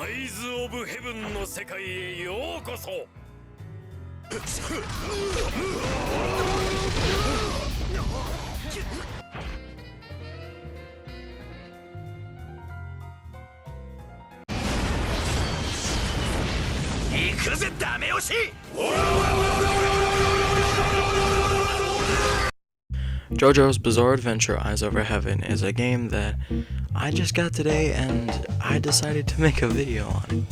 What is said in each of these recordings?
オブヘブンの世界へようこそ。行くぜダメ押し。JoJo's Bizarre Adventure Eyes Over Heaven is a game that I just got today and I decided to make a video on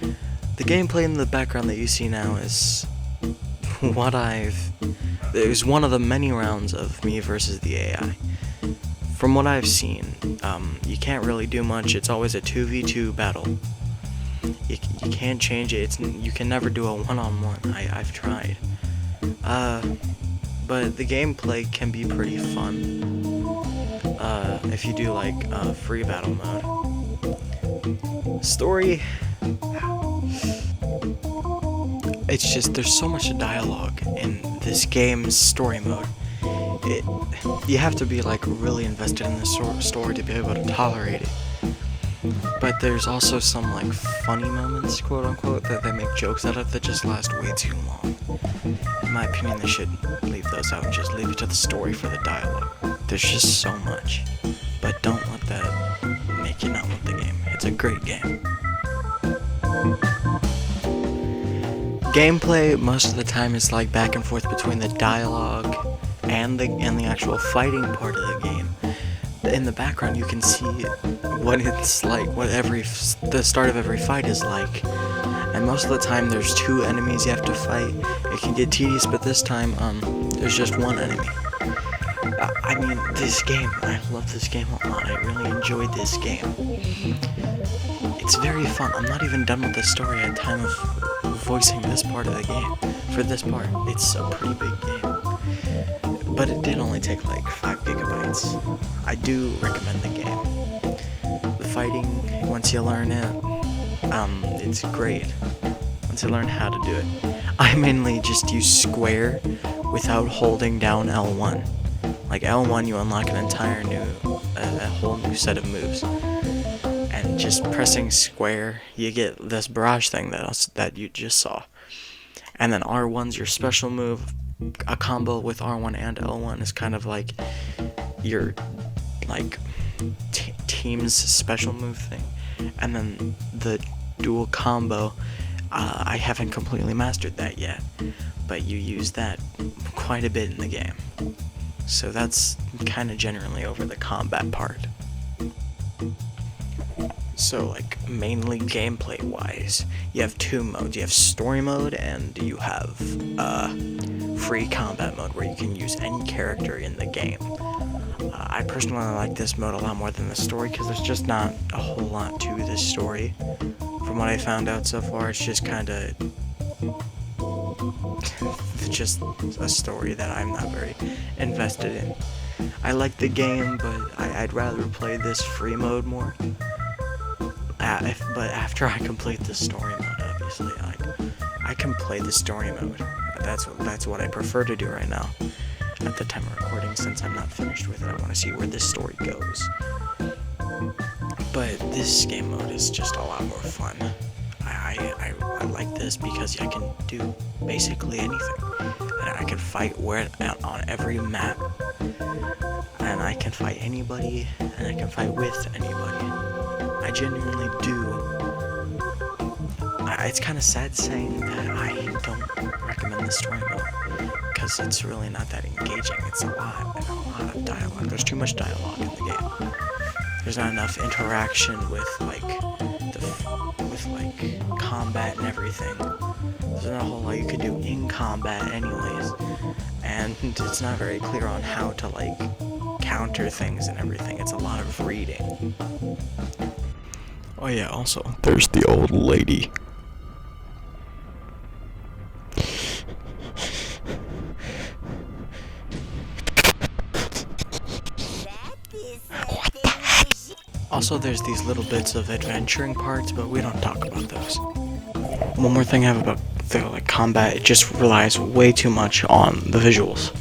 it. The gameplay in the background that you see now is it was one of the many rounds of me versus the AI. From what I've seen, you can't really do much. It's always a 2v2 battle. You can't change it. You can never do a one-on-one. I've tried. But the gameplay can be pretty fun if you do like free battle mode. Story, it's just there's so much dialogue in this game's story mode. You have to be like really invested in the story to be able to tolerate it. But there's also some like funny moments, quote unquote, that they make jokes out of that just last way too long. In my opinion, they should leave those out and just leave it to the story for the dialogue. There's just so much. But don't let that make you not want the game. It's a great game. Gameplay most of the time is like back and forth between the dialogue and the actual fighting part of the game. In the background you can see what it's like, what the start of every fight is like. And most of the time there's two enemies you have to fight. It can get tedious, but this time there's just one enemy. I mean, this game, I love this game a lot. I really enjoyed this game. It's very fun. I'm not even done with the story at the time of voicing this part of the game. For this part, it's a pretty big game. But it did only take like 5 gigabytes. I do recommend the game. The fighting, once you learn it, it's great. Once you learn how to do it. I mainly just use square without holding down L1. Like L1, you unlock an entire a whole new set of moves. And just pressing square, you get this barrage thing that you just saw. And then R1's your special move. A combo with R1 and L1 is kind of like your team's special move thing. And then the dual combo, I haven't completely mastered that yet, but you use that quite a bit in the game. So that's kind of generally over the combat part. So like mainly gameplay wise, you have two modes. You have story mode and you have free combat mode where you can use any character in the game. I personally like this mode a lot more than the story because there's just not a whole lot to this story. From what I found out so far, it's just kind of just a story that I'm not very invested in. I like the game, but I'd rather play this free mode more. But after I complete the story mode, obviously, I can play the story mode. That's what I prefer to do right now. At the time of recording, since I'm not finished with it, I want to see where this story goes. But this game mode is just a lot more fun. I like this because I can do basically anything. And I can fight on every map. And I can fight anybody, and I can fight with anybody. I genuinely do. It's kind of sad saying that I don't recommend the story mode, because it's really not that engaging. It's a lot of dialogue. There's too much dialogue in the game. There's not enough interaction with combat and everything. There's not a whole lot you could do in combat anyways, and it's not very clear on how to counter things and everything. It's a lot of reading. Oh yeah, also, there's the old lady. Also, there's these little bits of adventuring parts, but we don't talk about those. One more thing I have about the combat, it just relies way too much on the visuals.